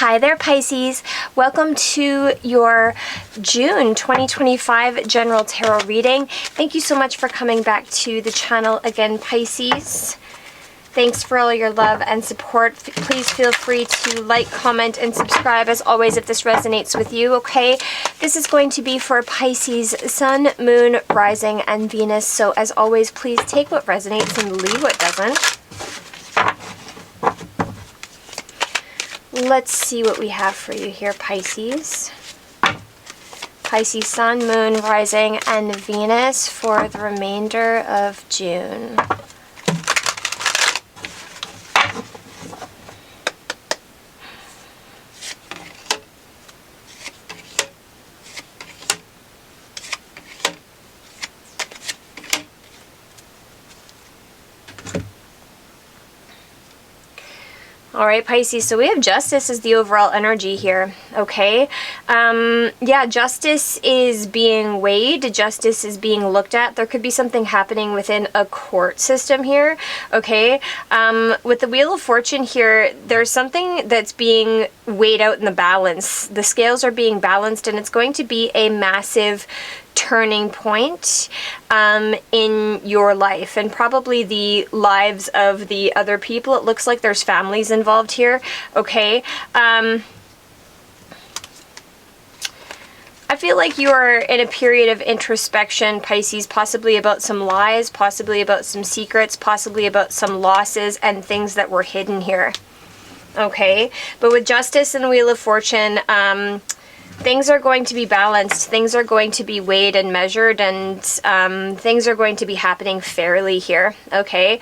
Hi there, Pisces. Welcome to your June 2025 General Tarot reading. Thank you so much for coming back to the channel again, Pisces. Thanks for all your love and support. Please feel free to like, comment, and subscribe as always if this resonates with you, okay? This is going to be for Pisces, Sun, Moon, Rising, and Venus. So as always, please take what resonates and leave what doesn't. Let's see what we have for you here, Pisces. Pisces, Sun, Moon, Rising, and Venus for the remainder of June. All right, Pisces, so we have justice as the overall energy here, okay? Yeah, justice is being weighed. Justice is being looked at. There could be something happening within a court system here, okay? With the Wheel of Fortune here, there's something that's being weighed out in the balance. The scales are being balanced, and it's going to be a massive turning point in your life and probably the lives of the other people. It looks like there's families involved here, okay? I feel like you are in a period of introspection, Pisces, possibly about some lies, possibly about some secrets, possibly about some losses and things that were hidden here, okay? But with Justice and the Wheel of Fortune, things are going to be balanced, things are going to be weighed and measured, and things are going to be happening fairly here, okay?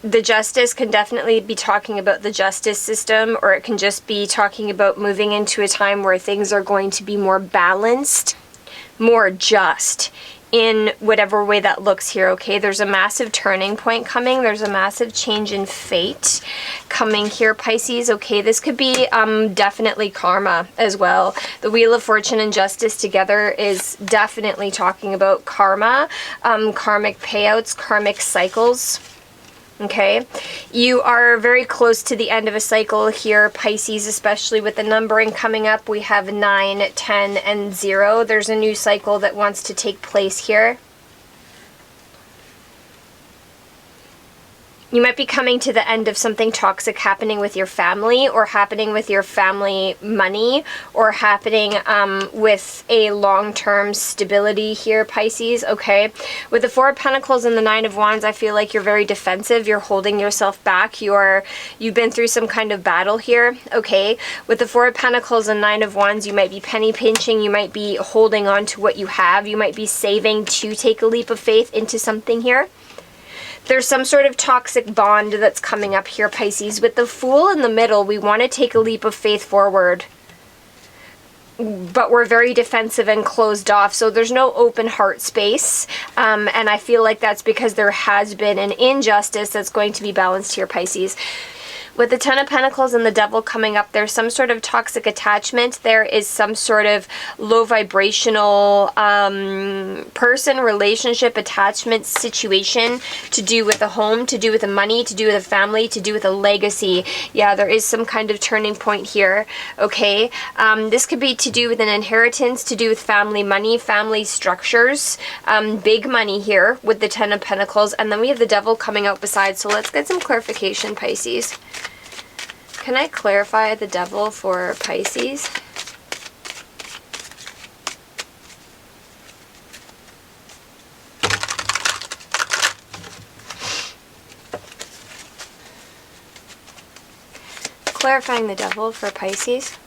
The Justice can definitely be talking about the justice system, or it can just be talking about moving into a time where things are going to be more balanced, more just, in whatever way that looks here, okay? There's a massive turning point coming. There's a massive change in fate coming here, Pisces, okay? This could be definitely karma as well. The Wheel of Fortune and Justice together is definitely talking about karma, karmic payouts, karmic cycles. Okay, you are very close to the end of a cycle here, Pisces, especially with the numbering coming up. We have 9, 10, and 0. There's a new cycle that wants to take place here. You might be coming to the end of something toxic happening with your family, or happening with your family money, or happening with a long-term stability here, Pisces, okay? With the Four of Pentacles and the Nine of Wands, I feel like you're very defensive. You're holding yourself back. You've been through some kind of battle here, okay? With the Four of Pentacles and Nine of Wands, you might be penny pinching. You might be holding on to what you have. You might be saving to take a leap of faith into something here. There's some sort of toxic bond that's coming up here, Pisces. With the Fool in the middle, we want to take a leap of faith forward, but we're very defensive and closed off, so there's no open heart space, and I feel like that's because there has been an injustice that's going to be balanced here, Pisces. With the Ten of Pentacles and the Devil coming up, there's some sort of toxic attachment. There is some sort of low vibrational person, relationship, attachment situation to do with a home, to do with a money, to do with a family, to do with a legacy. Yeah, there is some kind of turning point here, okay? This could be to do with an inheritance, to do with family money, family structures, big money here with the Ten of Pentacles. And then we have the Devil coming out beside, so let's get some clarification, Pisces. Can I clarify the Devil for Pisces? Clarifying the Devil for Pisces.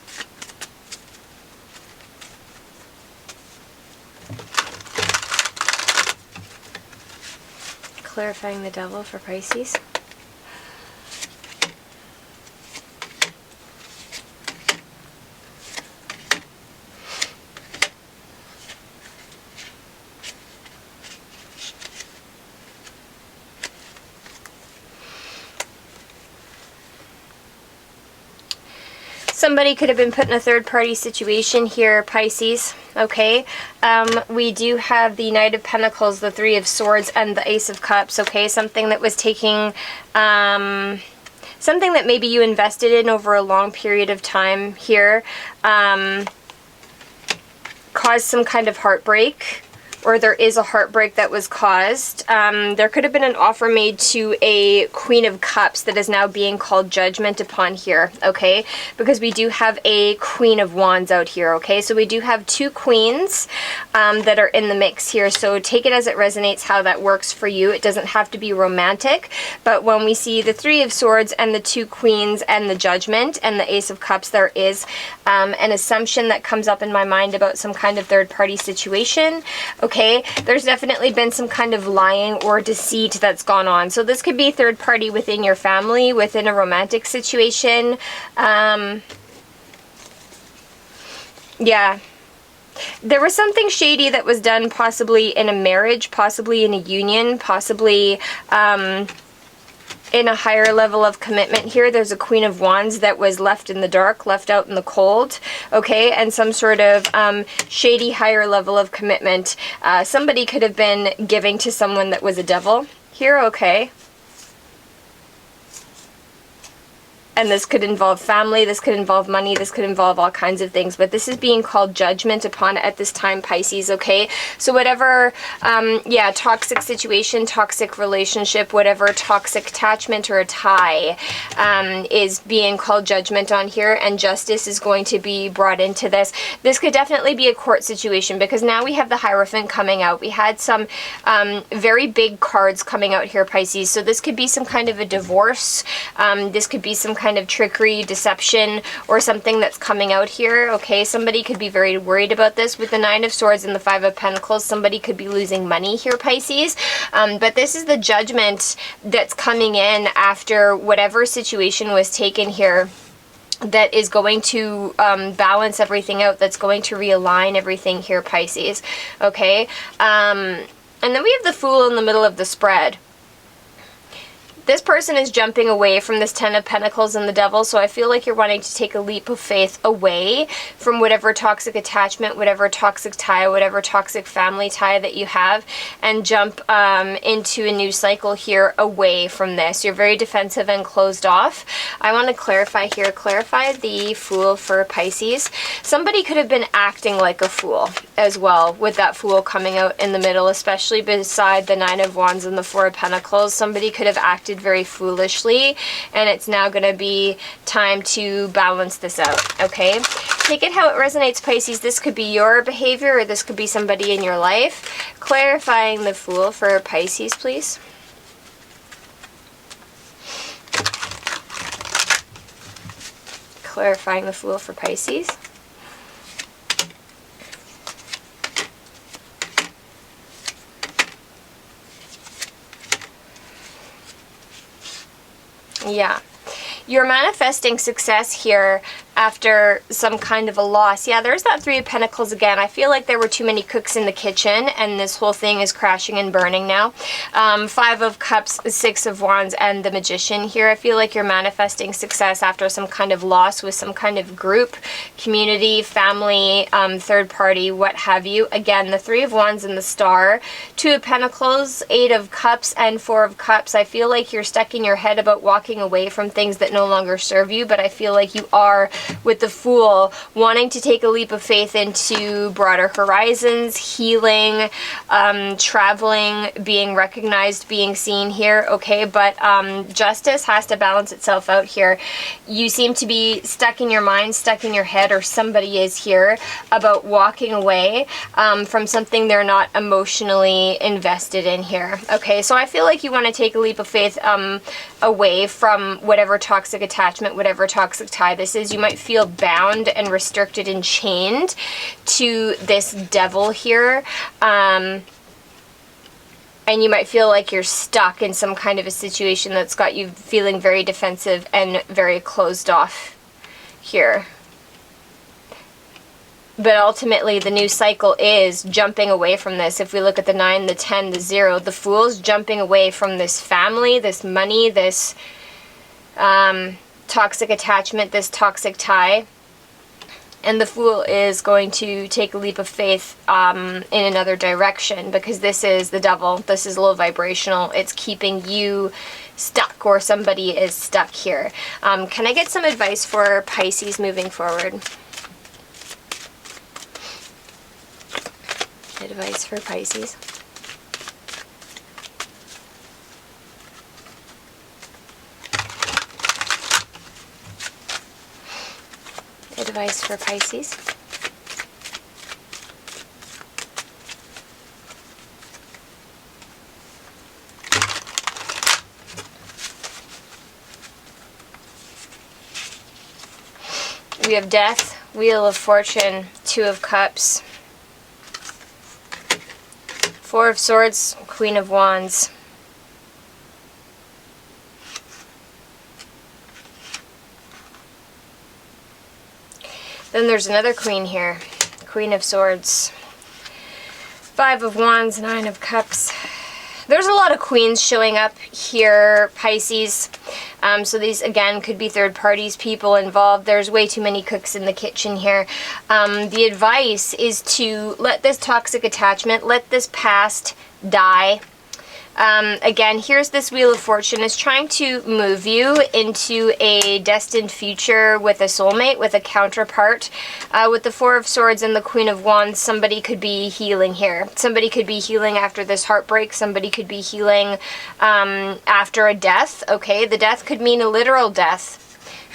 Clarifying the Devil for Pisces. Somebody could have been put in a third-party situation here, Pisces, okay? We do have the Knight of Pentacles, the Three of Swords, and the Ace of Cups, okay? Something that was taking something that maybe you invested in over a long period of time here, caused some kind of heartbreak, or there is a heartbreak that was caused. There could have been an offer made to a Queen of Cups that is now being called judgment upon here, okay? Because we do have a Queen of Wands out here, okay? So we do have two queens that are in the mix here. So take it as it resonates how that works for you. It doesn't have to be romantic, but when we see the Three of Swords and the two queens and the judgment and the Ace of Cups, there is an assumption that comes up in my mind about some kind of third-party situation, okay? There's definitely been some kind of lying or deceit that's gone on. So this could be third party within your family, within a romantic situation. Yeah. There was something shady that was done possibly in a marriage, possibly in a union, possibly in a higher level of commitment here. There's a Queen of Wands that was left in the dark, left out in the cold, okay? And some sort of shady higher level of commitment. Somebody could have been giving to someone that was a devil here, okay? And this could involve family, this could involve money, this could involve all kinds of things. But this is being called judgment upon at this time, Pisces, okay? So whatever, yeah, toxic situation, toxic relationship, whatever toxic attachment or a tie is being called judgment on here. And justice is going to be brought into this. This could definitely be a court situation because now we have the Hierophant coming out. We had some very big cards coming out here, Pisces. So this could be some kind of a divorce. This could be some kind of trickery, deception, or something that's coming out here, okay? Somebody could be very worried about this. With the Nine of Swords and the Five of Pentacles, somebody could be losing money here, Pisces. But this is the judgment that's coming in after whatever situation was taken here that is going to balance everything out, that's going to realign everything here, Pisces, okay? And then we have the Fool in the middle of the spread. This person is jumping away from this Ten of Pentacles and the Devil, so I feel like you're wanting to take a leap of faith away from whatever toxic attachment, whatever toxic tie, whatever toxic family tie that you have, and jump into a new cycle here away from this. You're very defensive and closed off. I want to clarify here, clarify the Fool for Pisces. Somebody could have been acting like a fool as well with that Fool coming out in the middle, especially beside the Nine of Wands and the Four of Pentacles. Somebody could have acted very foolishly, and it's now going to be time to balance this out, okay? Take it how it resonates, Pisces. This could be your behavior, or this could be somebody in your life. Clarifying the Fool for Pisces, please. Clarifying the Fool for Pisces. Yeah. You're manifesting success here after some kind of a loss. Yeah, there's that Three of Pentacles again. I feel like there were too many cooks in the kitchen, and this whole thing is crashing and burning now. Five of Cups, Six of Wands, and the Magician here. I feel like you're manifesting success after some kind of loss with some kind of group, community, family, third party, what have you. Again, the Three of Wands and the Star. Two of Pentacles, Eight of Cups, and Four of Cups. I feel like you're stuck in your head about walking away from things that no longer serve you, but I feel like you are, with the Fool, wanting to take a leap of faith into broader horizons, healing, traveling, being recognized, being seen here, okay? But justice has to balance itself out here. You seem to be stuck in your mind, stuck in your head, or somebody is here about walking away from something they're not emotionally invested in here, okay? So I feel like you want to take a leap of faith away from whatever toxic attachment, whatever toxic tie this is. You might feel bound and restricted and chained to this Devil here. And you might feel like you're stuck in some kind of a situation that's got you feeling very defensive and very closed off here. But ultimately, the new cycle is jumping away from this. If we look at the 9, the 10, the 0, the Fool's jumping away from this family, this money, this toxic attachment, this toxic tie. And the Fool is going to take a leap of faith in another direction, because this is the Devil. This is low vibrational. It's keeping you stuck, or somebody is stuck here. Can I get some advice for Pisces moving forward? Advice for Pisces. Advice for Pisces. We have Death, Wheel of Fortune, Two of Cups, Four of Swords, Queen of Wands. Then there's another queen here, Queen of Swords, Five of Wands, Nine of Cups. There's a lot of queens showing up here, Pisces. So these, again, could be third parties, people involved. There's way too many cooks in the kitchen here. The advice is to let this toxic attachment, let this past die. Again, here's this Wheel of Fortune is trying to move you into a destined future with a soulmate, with a counterpart. With the Four of Swords and the Queen of Wands, somebody could be healing here. Somebody could be healing after this heartbreak. Somebody could be healing after a death. Okay, the death could mean a literal death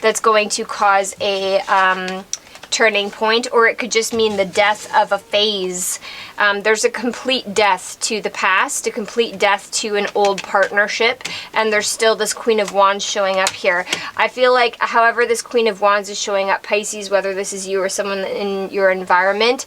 that's going to cause a turning point, or it could just mean the death of a phase. There's a complete death to the past, a complete death to an old partnership, and there's still this Queen of Wands showing up here. I feel like, however this Queen of Wands is showing up, Pisces, whether this is you or someone in your environment,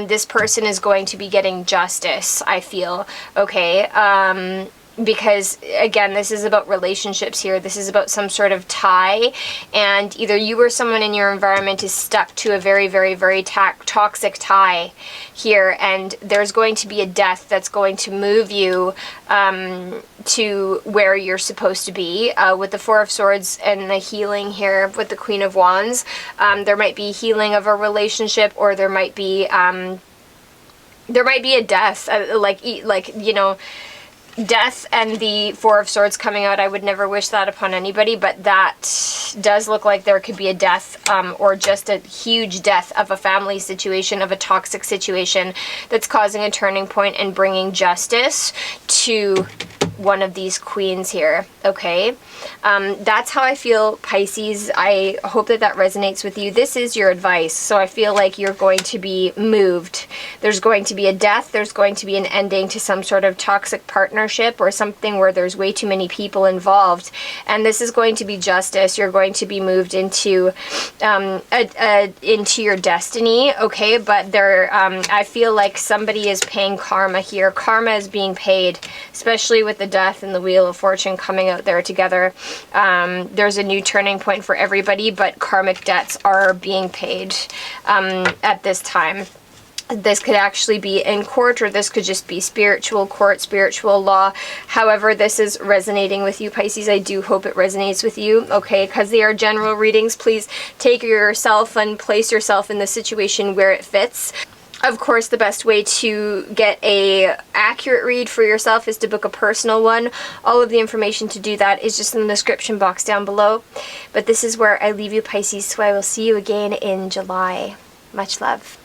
this person is going to be getting justice, I feel, okay? Because, again, this is about relationships here. This is about some sort of tie, and either you or someone in your environment is stuck to a very, very, very toxic tie here, and there's going to be a death that's going to move you to where you're supposed to be. With the Four of Swords and the healing here with the Queen of Wands, there might be healing of a relationship, or there might be a death, you know, death and the Four of Swords coming out. I would never wish that upon anybody, but that does look like there could be a death, or just a huge death of a family situation, of a toxic situation that's causing a turning point and bringing justice to one of these queens here, okay? That's how I feel, Pisces. I hope that that resonates with you. This is your advice, so I feel like you're going to be moved. There's going to be a death, there's going to be an ending to some sort of toxic partnership or something where there's way too many people involved, and this is going to be justice. You're going to be moved into into your destiny, okay? But there, I feel like somebody is paying karma here. Karma is being paid, especially with the Death and the Wheel of Fortune coming out there together. There's a new turning point for everybody, but karmic debts are being paid at this time. This could actually be in court, or this could just be spiritual court, spiritual law. However this is resonating with you, Pisces, I do hope it resonates with you, okay? Because they are general readings. Please take yourself and place yourself in the situation where it fits. Of course, the best way to get a accurate read for yourself is to book a personal one. All of the information to do that is just in the description box down below. But this is where I leave you, Pisces, so I will see you again in July. Much love.